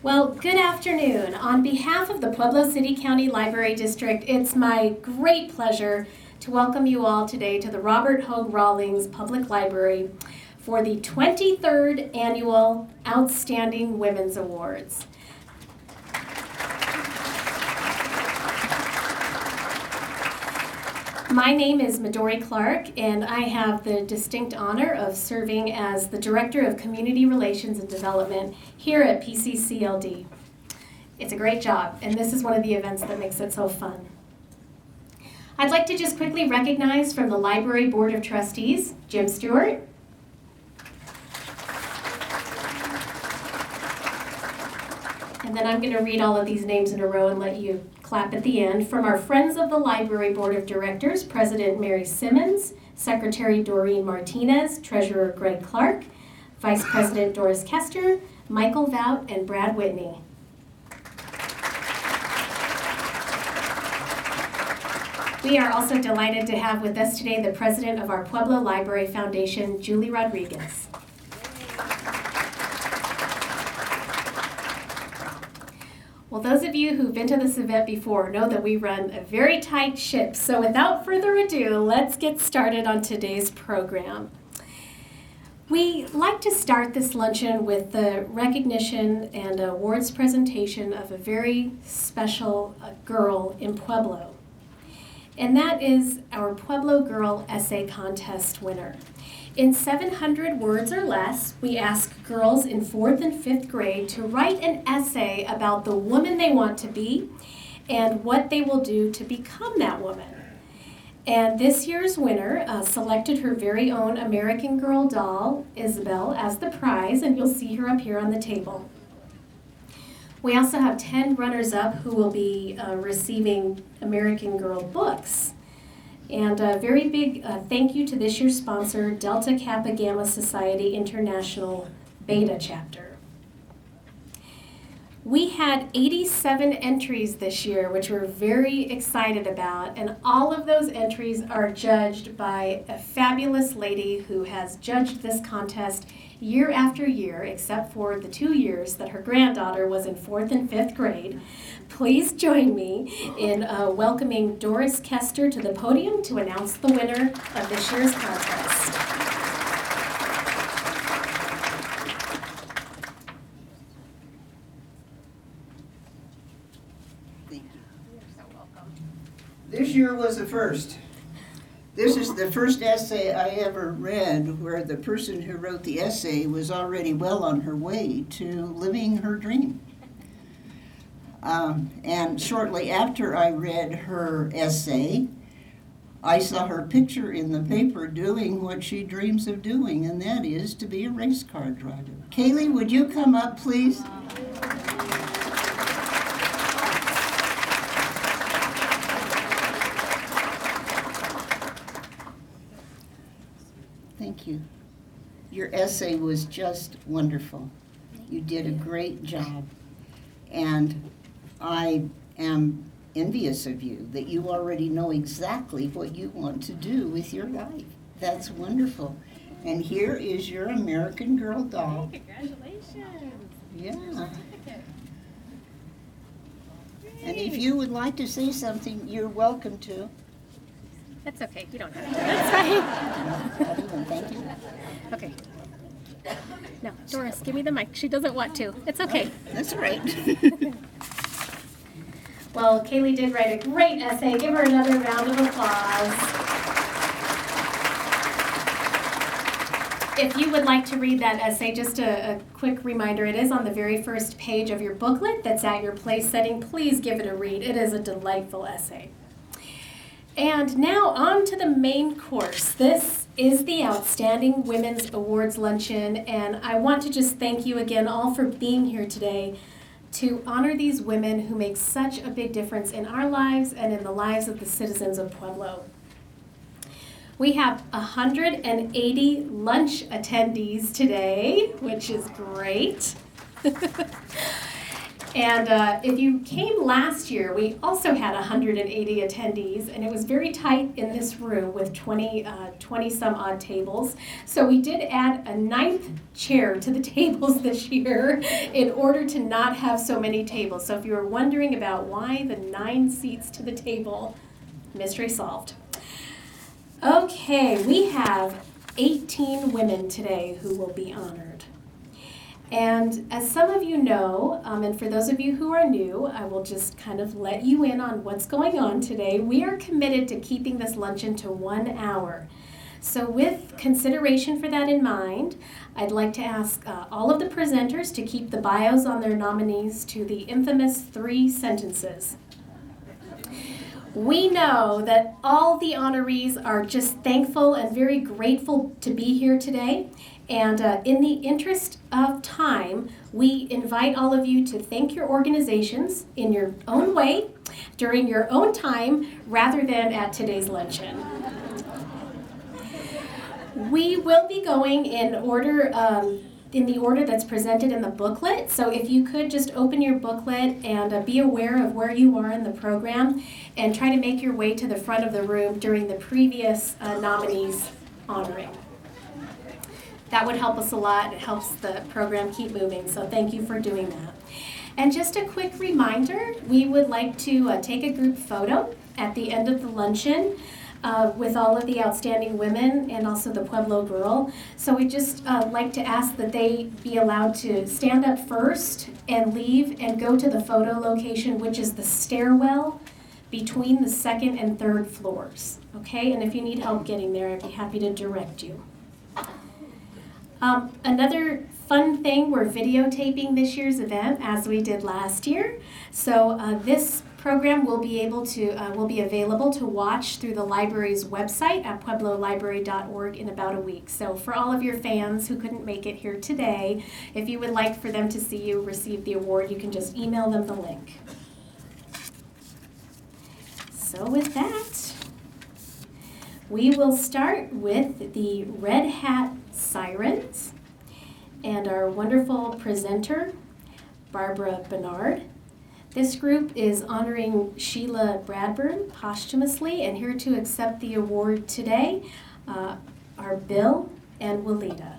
Well, good afternoon. On behalf of the Pueblo City County Library District, it's my great pleasure to welcome you all today to the Robert Hoag Rawlings Public Library for the 23rd Annual Outstanding Women's Awards. My name is Midori Clark, and I have the distinct honor of serving as the Director of Community Relations and Development here at PCCLD. It's a great job, and this is one of the events that makes it so fun. I'd like to just quickly recognize from the Library Board of Trustees, Jim Stewart, and then I'm going to read all of these names in a row and let you clap at the end. From our Friends of the Library Board of Directors, President Mary Simmons, Secretary Doreen Martinez, Treasurer Greg Clark, Vice President Doris Kester, Michael Vout, and Brad Whitney. We are also delighted to have with us today the President of our Pueblo Library Foundation, Julie Rodriguez. Well, those of you who've been to this event before know that we run a very tight ship. So without further ado, let's get started on today's program. We like to start this luncheon with the recognition and awards presentation of a very special girl in Pueblo. And that is our Pueblo Girl Essay Contest winner. In 700 words or less, we ask girls in 4th and 5th grade to write an essay about the woman they want to be and what they will do to become that woman. And this year's winner selected her very own American Girl doll, Isabel, as the prize, and you'll see her up here on the table. We also have 10 runners-up who will be receiving American Girl books. And a very big thank you to this year's sponsor, Delta Kappa Gamma Society International Beta Chapter. We had 87 entries this year, which we're very excited about, and all of those entries are judged by a fabulous lady who has judged this contest year after year, except for the 2 years that her granddaughter was in 4th and 5th grade. Please join me in welcoming Doris Kester to the podium to announce the winner of this year's contest. Thank you. You're so welcome. This year was a first. This is the first essay I ever read where the person who wrote the essay was already well on her way to living her dream. And shortly after I read her essay, I saw her picture in the paper doing what she dreams of doing, and that is to be a race car driver. Kaylee, would you come up, please? Thank you. Your essay was just wonderful. You did a great job. And I am envious of you that you already know exactly what you want to do with your life. That's wonderful. And here is your American Girl doll. Hey, congratulations. Yeah. And if you would like to say something, you're welcome to. That's okay, you don't have to. That's fine. Not even, thank you. Okay. No, Doris, give me the mic. She doesn't want to. It's okay. That's all right. Well, Kaylee did write a great essay. Give her another round of applause. If you would like to read that essay, just a quick reminder, it is on the very first page of your booklet that's at your place setting. Please give it a read. It is a delightful essay. And now on to the main course. This is the Outstanding Women's Awards Luncheon, and I want to just thank you again all for being here today to honor these women who make such a big difference in our lives and in the lives of the citizens of Pueblo. We have 180 lunch attendees today, which is great. And if you came last year, we also had 180 attendees, and it was very tight in this room with 20 some odd tables. So we did add a 9th chair to the tables this year in order to not have so many tables. So if you were wondering about why the 9 seats to the table, mystery solved. Okay, we have 18 women today who will be honored. And as some of you know, and for those of you who are new, I will just kind of let you in on what's going on today. We are committed to keeping this luncheon to 1 hour. So with consideration for that in mind, I'd like to ask all of the presenters to keep the bios on their nominees to the infamous 3 sentences. We know that all the honorees are just thankful and very grateful to be here today. And in the interest of time, we invite all of you to thank your organizations in your own way, during your own time, rather than at today's luncheon. We will be going in order, in the order that's presented in the booklet. So if you could just open your booklet and be aware of where you are in the program and try to make your way to the front of the room during the previous nominees honoring. That would help us a lot. It helps the program keep moving, so thank you for doing that. And just a quick reminder, we would like to take a group photo at the end of the luncheon with all of the outstanding women and also the Pueblo girl. So we just like to ask that they be allowed to stand up first and leave and go to the photo location, which is the stairwell between the 2nd and 3rd floors. Okay, and if you need help getting there, I'd be happy to direct you. Another fun thing, we're videotaping this year's event as we did last year. So this program will be available to watch through the library's website at pueblolibrary.org in about a week. So for all of your fans who couldn't make it here today, if you would like for them to see you receive the award, you can just email them the link. So with that, we will start with the Red Hat Sirens and our wonderful presenter, Barbara Bernard. This group is honoring Sheila Bradburn posthumously, and here to accept the award today are Bill and Walida.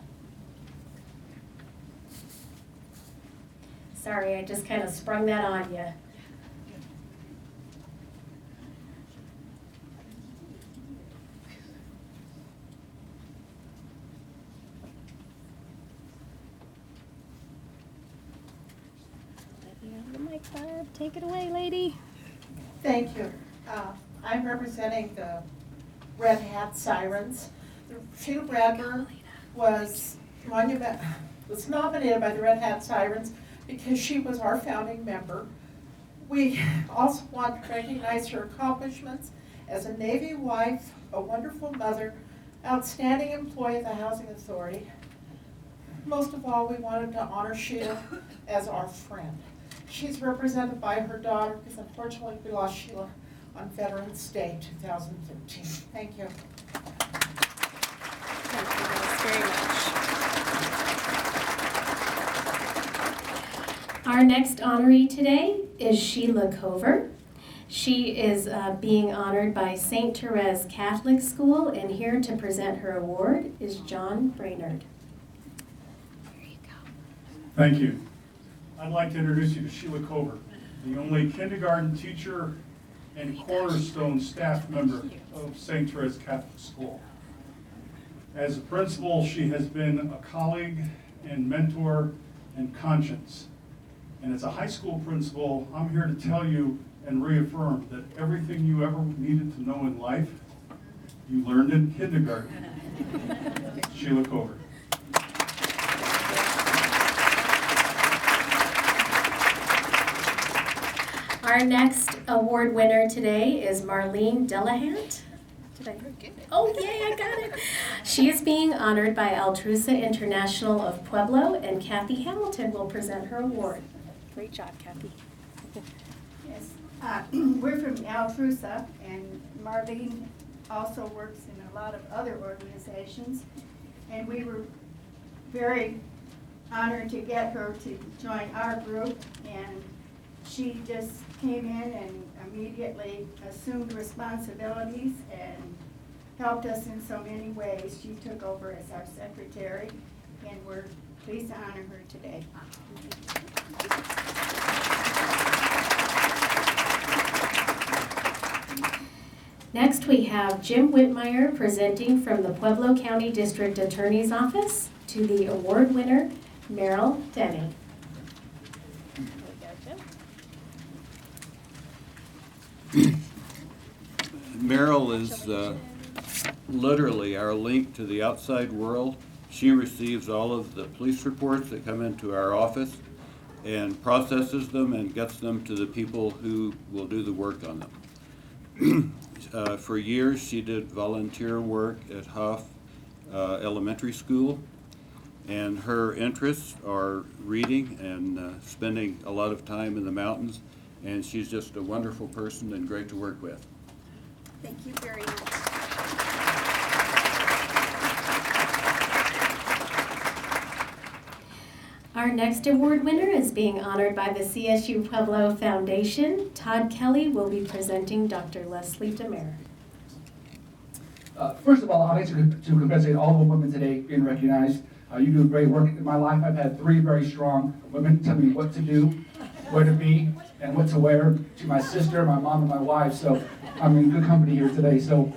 Sorry, I just kind of sprung that on you. Take it away, lady. Thank you. I'm representing the Red Hat Sirens. Sheila Bradburn was nominated by the Red Hat Sirens because she was our founding member. We also want to recognize her accomplishments as a Navy wife, a wonderful mother, outstanding employee at the Housing Authority. Most of all, we wanted to honor Sheila as our friend. She's represented by her daughter, because unfortunately we lost Sheila on Veterans Day 2013. Thank you. Thank you guys very much. Our next honoree today is Sheila Cover. She is being honored by St. Therese Catholic School, and here to present her award is John Brainerd. Here you go. Thank you. I'd like to introduce you to Sheila Cover, the only kindergarten teacher and cornerstone staff member of St. Therese Catholic School. As a principal, she has been a colleague and mentor and conscience. And as a high school principal, I'm here to tell you and reaffirm that everything you ever needed to know in life, you learned in kindergarten. Sheila Cover. Our next award winner today is Marlene Delehant. Did I get it? Oh, yay, I got it. She is being honored by Altrusa International of Pueblo, and Kathy Hamilton will present her award. Great job, Kathy. Yes, we're from Altrusa, and Marlene also works in a lot of other organizations, and we were very honored to get her to join our group, and She just came in and immediately assumed responsibilities and helped us in so many ways. She took over as our secretary, and we're pleased to honor her today. Next, we have Jim Whitmire presenting from the Pueblo County District Attorney's Office to the award winner, Meryl Denney. Meryl is literally our link to the outside world. She receives all of the police reports that come into our office and processes them and gets them to the people who will do the work on them. For years, she did volunteer work at Huff Elementary School, and her interests are reading and spending a lot of time in the mountains, and she's just a wonderful person and great to work with. Thank you very much. Our next award winner is being honored by the CSU Pueblo Foundation. Todd Kelly will be presenting Dr. Lesley DeMare. First of all, I'd like to congratulate all the women today being recognized. You do great work. In my life, I've had 3 very strong women tell me what to do, where to be, and what to wear, to my sister, my mom, and my wife. So I'm in good company here today. So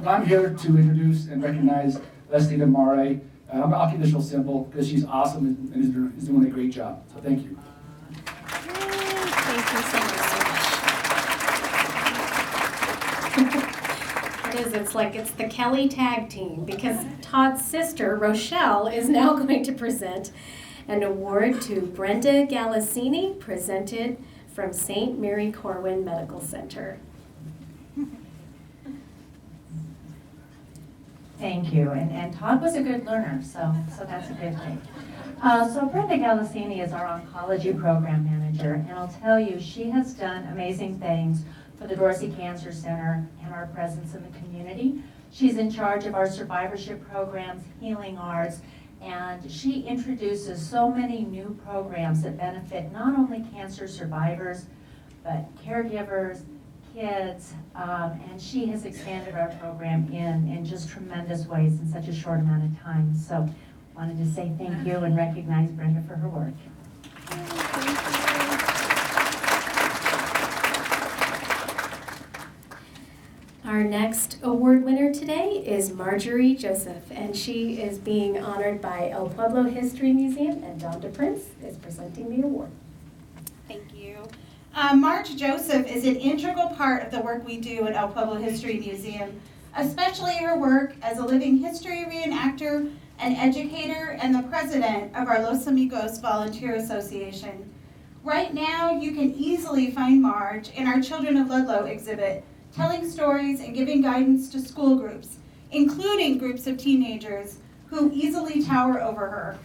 I'm here to introduce and recognize Lesley DeMare. I'll keep this real simple because she's awesome and is doing a great job. So thank you. Thank you so much. It's the Kelly tag team, because Todd's sister, Rochelle, is now going to present an award to Brenda Galassini, presented from St. Mary Corwin Medical Center. Thank you, and Todd was a good learner, so that's a good thing. So Brenda Galassini is our oncology program manager, and I'll tell you, she has done amazing things for the Dorsey Cancer Center and our presence in the community. She's in charge of our survivorship programs, Healing Arts, and she introduces so many new programs that benefit not only cancer survivors, but caregivers, kids, and she has expanded our program in just tremendous ways in such a short amount of time. So wanted to say thank you and recognize Brenda for her work. Our next award winner today is Marjorie Joseph, and she is being honored by El Pueblo History Museum, and Don DePrince is presenting the award. Thank you. Marge Joseph is an integral part of the work we do at El Pueblo History Museum, especially her work as a living history reenactor, an educator, and the president of our Los Amigos Volunteer Association. Right now, you can easily find Marge in our Children of Ludlow exhibit, telling stories and giving guidance to school groups, including groups of teenagers who easily tower over her.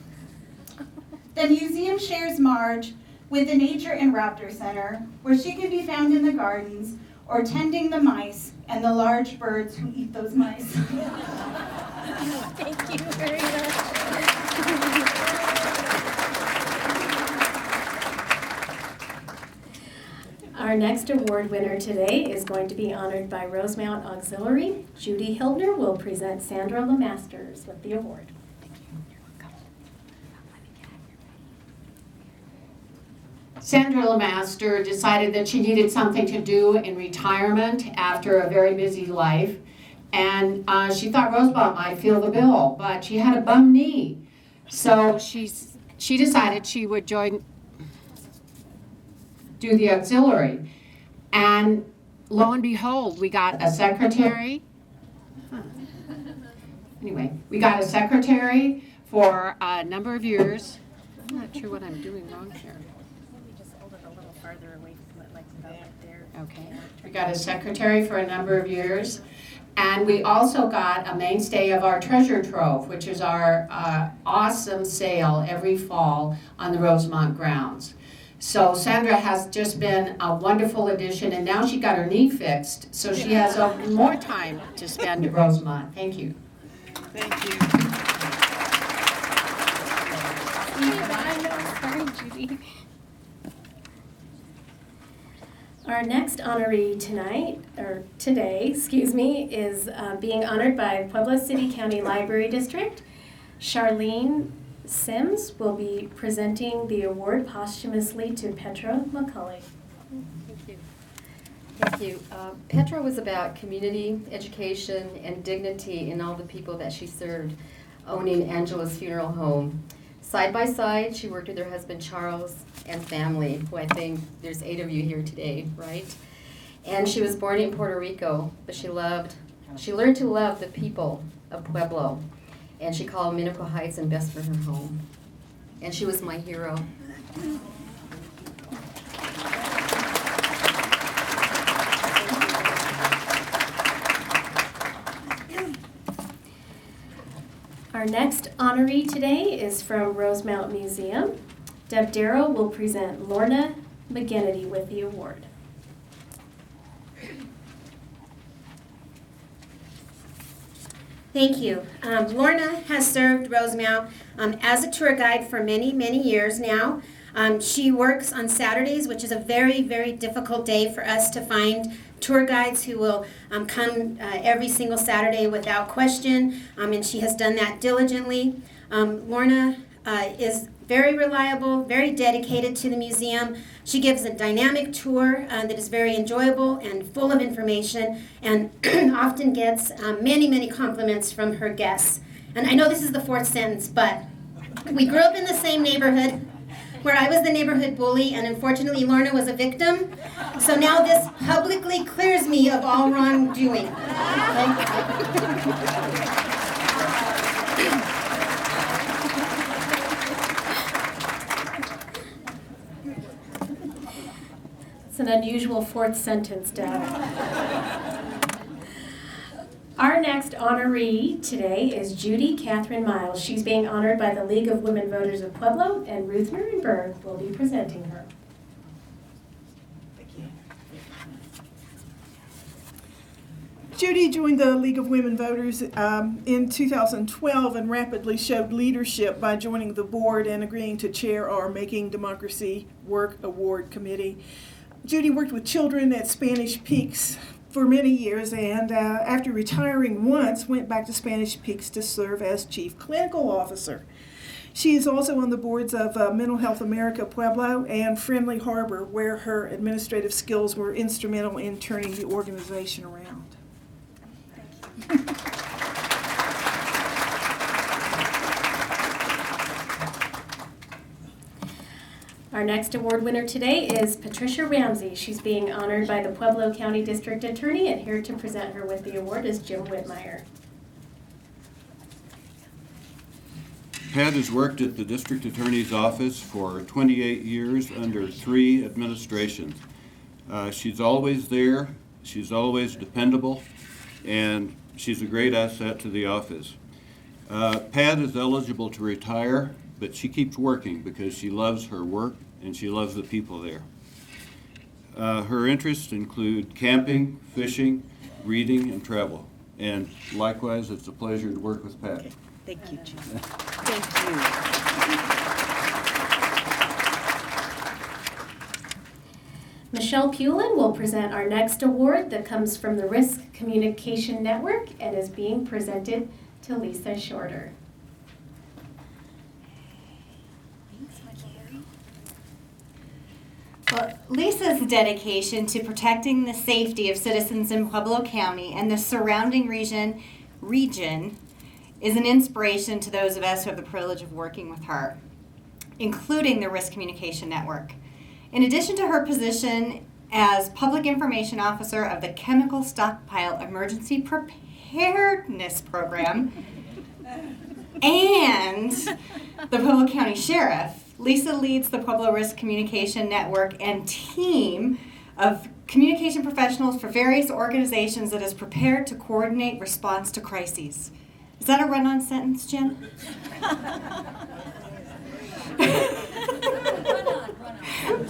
The museum shares Marge with the Nature and Raptor Center, where she can be found in the gardens or tending the mice and the large birds who eat those mice. Thank you very much. Our next award winner today is going to be honored by Rosemount Auxiliary. Judy Hildner will present Sandra LeMasters with the award. Sandra LeMaster decided that she needed something to do in retirement after a very busy life, and she thought Rosemount might feel the bill, but she had a bum knee, so she decided she would do the auxiliary, and lo and behold, we got a secretary. Anyway, we got a secretary for a number of years. I'm not sure what I'm doing wrong here. Okay. We got a secretary for a number of years, and we also got a mainstay of our treasure trove, which is our awesome sale every fall on the Rosemount grounds. So Sandra has just been a wonderful addition, and now she got her knee fixed, so she has more time to spend at Rosemount. Thank you. Thank you. Sorry, Judy. Our next honoree today, is being honored by Pueblo City County Library District. Charlene Sims will be presenting the award posthumously to Petra McCulley. Thank you. Petra was about community, education, and dignity in all the people that she served, owning Angela's Funeral Home. Side by side, she worked with her husband Charles and family, who I think there's 8 of you here today, right? And she was born in Puerto Rico, but she learned to love the people of Pueblo, and she called Minico Heights and Bestford her home. And she was my hero. Our next honoree today is from Rosemount Museum. Deb Darrow will present Lorna Megenity with the award. Thank you. Lorna has served Rosemount as a tour guide for many, many years now. She works on Saturdays, which is a very, very difficult day for us to find tour guides who will come every single Saturday without question, and she has done that diligently. Lorna is very reliable, very dedicated to the museum. She gives a dynamic tour that is very enjoyable and full of information, and often gets many, many compliments from her guests. And I know this is the 4th sentence, but we grew up in the same neighborhood where I was the neighborhood bully, and unfortunately Lorna was a victim. So now this publicly clears me of all wrongdoing. It's an unusual 4th sentence, Deb. Our next honoree today is Judy Katherine Miles. She's being honored by the League of Women Voters of Pueblo, and Ruth Nierenberg will be presenting her. Judy joined the League of Women Voters in 2012 and rapidly showed leadership by joining the board and agreeing to chair our Making Democracy Work Award Committee. Judy worked with children at Spanish Peaks for many years, and after retiring once, went back to Spanish Peaks to serve as Chief Clinical Officer. She is also on the boards of Mental Health America Pueblo and Friendly Harbor, where her administrative skills were instrumental in turning the organization around. Our next award winner today is Patricia Ramsey. She's being honored by the Pueblo County District Attorney, and here to present her with the award is Jim Whitmire. Pat has worked at the District Attorney's Office for 28 years under 3 administrations. She's always there, she's always dependable, and she's a great asset to the office. Pat is eligible to retire, but she keeps working because she loves her work and she loves the people there. Her interests include camping, fishing, reading, and travel. And likewise, it's a pleasure to work with Pat. Okay. Thank you, Jim. Thank you. Michelle Pulin will present our next award that comes from the Risk Communication Network and is being presented to Lisa Shorter. Well, Lisa's dedication to protecting the safety of citizens in Pueblo County and the surrounding region is an inspiration to those of us who have the privilege of working with her, including the Risk Communication Network. In addition to her position as Public Information Officer of the Chemical Stockpile Emergency Preparedness Program and the Pueblo County Sheriff, Lisa leads the Pueblo Risk Communication Network and team of communication professionals for various organizations that is prepared to coordinate response to crises. Is that a run-on sentence, Jim?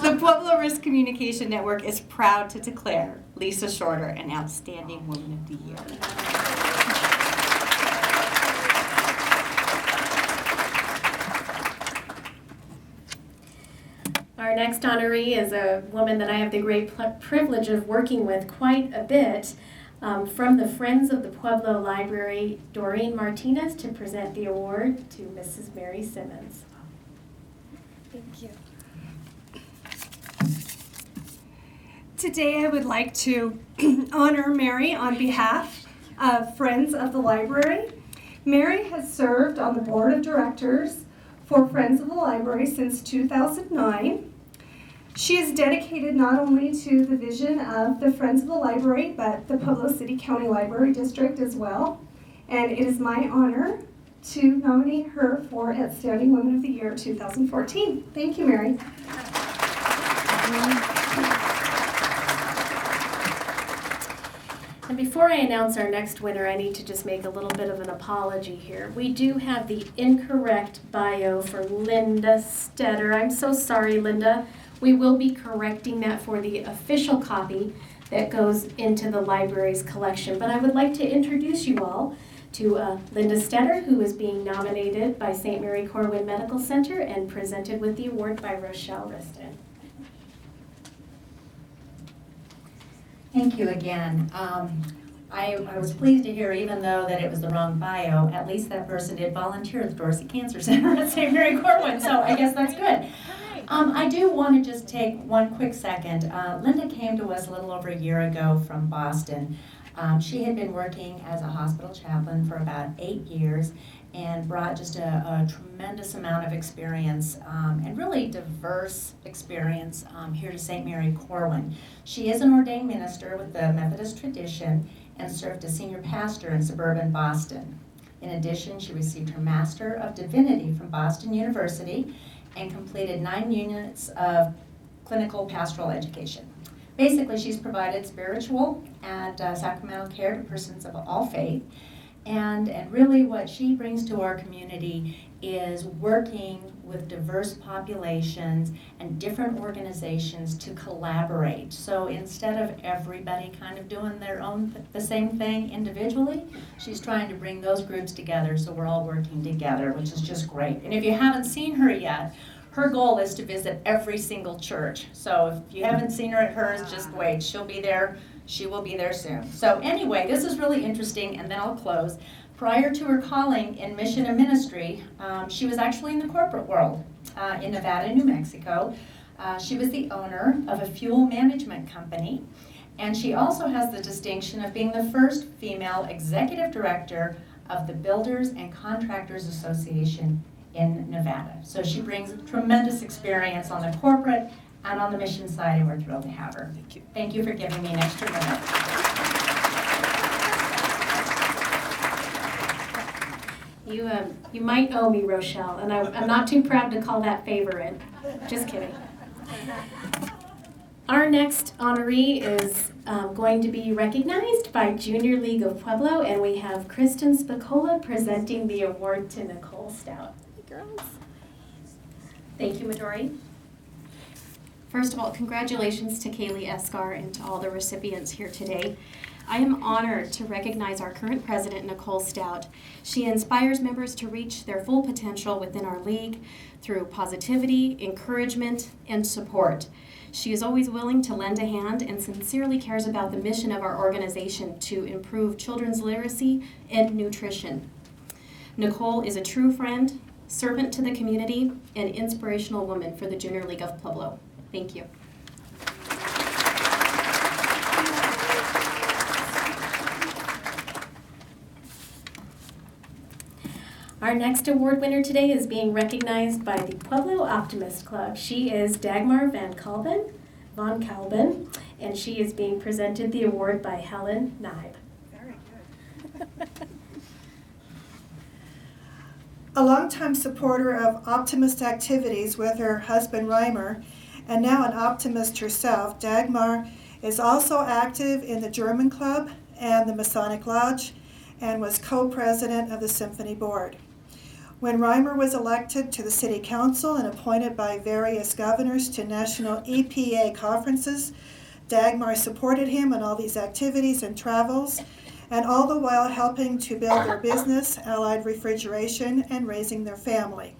The Pueblo Risk Communication Network is proud to declare Lisa Shorter an Outstanding Woman of the Year. Our next honoree is a woman that I have the great privilege of working with quite a bit. From the Friends of the Pueblo Library, Doreen Martinez, to present the award to Mrs. Mary Simmons. Thank you. Today I would like to honor Mary on behalf of Friends of the Library. Mary has served on the board of directors for Friends of the Library since 2009. She is dedicated not only to the vision of the Friends of the Library, but the Pueblo City County Library District as well. And it is my honor to nominate her for Outstanding Woman of the Year 2014. Thank you, Mary. And before I announce our next winner, I need to just make a little bit of an apology here. We do have the incorrect bio for Linda Stetter. I'm so sorry, Linda. We will be correcting that for the official copy that goes into the library's collection. But I would like to introduce you all to Linda Stetter, who is being nominated by St. Mary Corwin Medical Center and presented with the award by Rochelle Riston. Thank you again. I was pleased to hear, even though that it was the wrong bio, at least that person did volunteer at the Dorsey Cancer Center at St. Mary Corwin, so I guess that's good. I do want to just take one quick second. Linda came to us a little over a year ago from Boston. She had been working as a hospital chaplain for about 8 years and brought just a tremendous amount of experience and really diverse experience here to St. Mary Corwin. She is an ordained minister with the Methodist tradition and served as senior pastor in suburban Boston. In addition, she received her Master of Divinity from Boston University and completed 9 units of clinical pastoral education. Basically, she's provided spiritual and sacramental care to persons of all faith. And really what she brings to our community is working with diverse populations and different organizations to collaborate. So instead of everybody kind of doing the same thing individually, she's trying to bring those groups together so we're all working together, which is just great. And if you haven't seen her yet, her goal is to visit every single church. So if you haven't seen her at hers, just wait. She'll be there. She will be there soon. So anyway, this is really interesting, and then I'll close. Prior to her calling in mission and ministry, she was actually in the corporate world in Nevada and New Mexico. She was the owner of a fuel management company, and she also has the distinction of being the first female executive director of the Builders and Contractors Association in Nevada. So she brings tremendous experience on the corporate and on the mission side, and we're thrilled to have her. Thank you. Thank you for giving me an extra minute. You might owe me, Rochelle, and I'm not too proud to call that favor in. Just kidding. Our next honoree is going to be recognized by Junior League of Pueblo, and we have Kristen Spicola presenting the award to Nicole Stout. Hey, girls. Thank you, Midori. First of all, congratulations to Kaylee, Esgar, and to all the recipients here today. I am honored to recognize our current president, Nicole Stout. She inspires members to reach their full potential within our league through positivity, encouragement, and support. She is always willing to lend a hand and sincerely cares about the mission of our organization to improve children's literacy and nutrition. Nicole is a true friend, servant to the community, and inspirational woman for the Junior League of Pueblo. Thank you. Our next award winner today is being recognized by the Pueblo Optimist Club. She is Dagmar von Kalben, and she is being presented the award by Helen Neib. Very good. A longtime supporter of optimist activities with her husband Reimer, and now an optimist herself, Dagmar is also active in the German Club and the Masonic Lodge, and was co-president of the Symphony Board. When Reimer was elected to the City Council and appointed by various governors to national EPA conferences, Dagmar supported him in all these activities and travels, and all the while helping to build their business, Allied Refrigeration, and raising their family.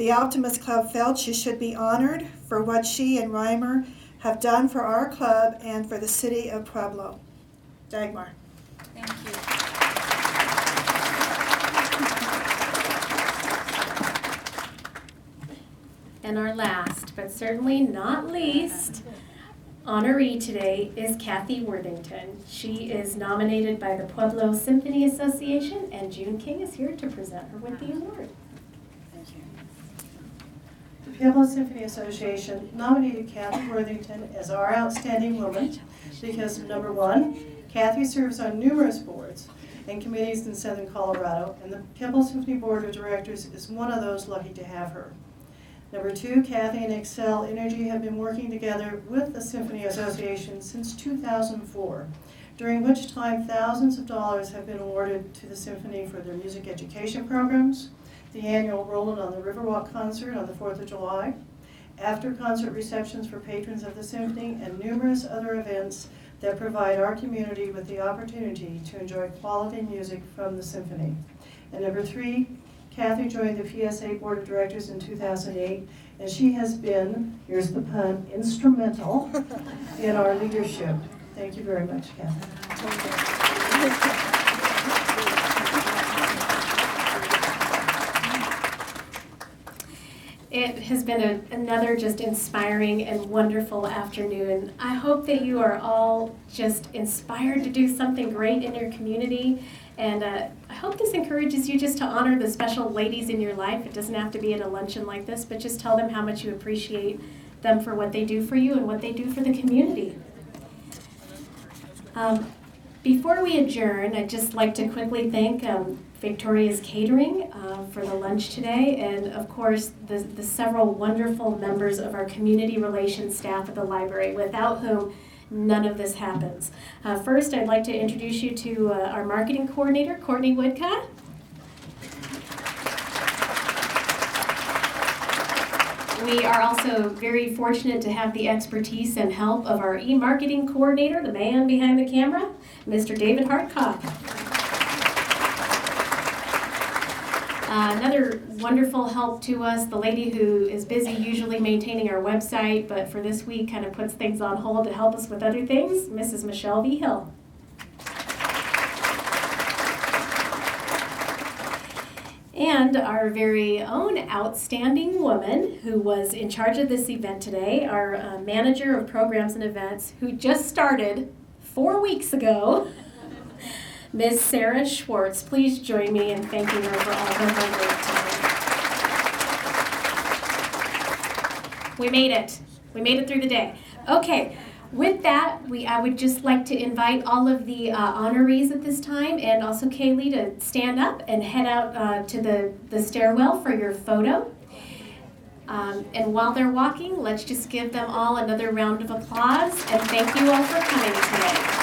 The Optimist Club felt she should be honored for what she and Reimer have done for our club and for the city of Pueblo. Dagmar. Thank you. And our last, but certainly not least, honoree today is Kathy Worthington. She is nominated by the Pueblo Symphony Association, and June King is here to present her with the award. The Pueblo Symphony Association nominated Kathy Worthington as our outstanding woman because, number one, Kathy serves on numerous boards and committees in Southern Colorado, and the Pueblo Symphony Board of Directors is one of those lucky to have her. Number two, Kathy and Excel Energy have been working together with the Symphony Association since 2004, during which time thousands of dollars have been awarded to the Symphony for their music education programs, the annual Rollin' on the Riverwalk concert on the 4th of July, after-concert receptions for patrons of the Symphony, and numerous other events that provide our community with the opportunity to enjoy quality music from the Symphony. And number three, Kathy joined the PSA Board of Directors in 2008, and she has been, here's the pun, instrumental in our leadership. Thank you very much, Kathy. It has been another just inspiring and wonderful afternoon. I hope that you are all just inspired to do something great in your community. And I hope this encourages you just to honor the special ladies in your life. It doesn't have to be at a luncheon like this, but just tell them how much you appreciate them for what they do for you and what they do for the community. Before we adjourn, I'd just like to quickly thank Victoria's Catering for the lunch today, and of course the several wonderful members of our community relations staff at the library, without whom none of this happens. First, I'd like to introduce you to our marketing coordinator, Courtney Woodcott. We are also very fortunate to have the expertise and help of our e-marketing coordinator, the man behind the camera, Mr. David Hartcock. Another wonderful help to us, the lady who is busy usually maintaining our website, but for this week kind of puts things on hold to help us with other things, Mrs. Michelle V. Hill. And our very own outstanding woman who was in charge of this event today, our manager of programs and events, who just started 4 weeks ago, Ms. Sarah Schwartz. Please join me in thanking her for all her hard work today. We made it. We made it through the day. Okay. With that, I would just like to invite all of the honorees at this time, and also Kaylee, to stand up and head out to the stairwell for your photo. And while they're walking, let's just give them all another round of applause, and thank you all for coming today.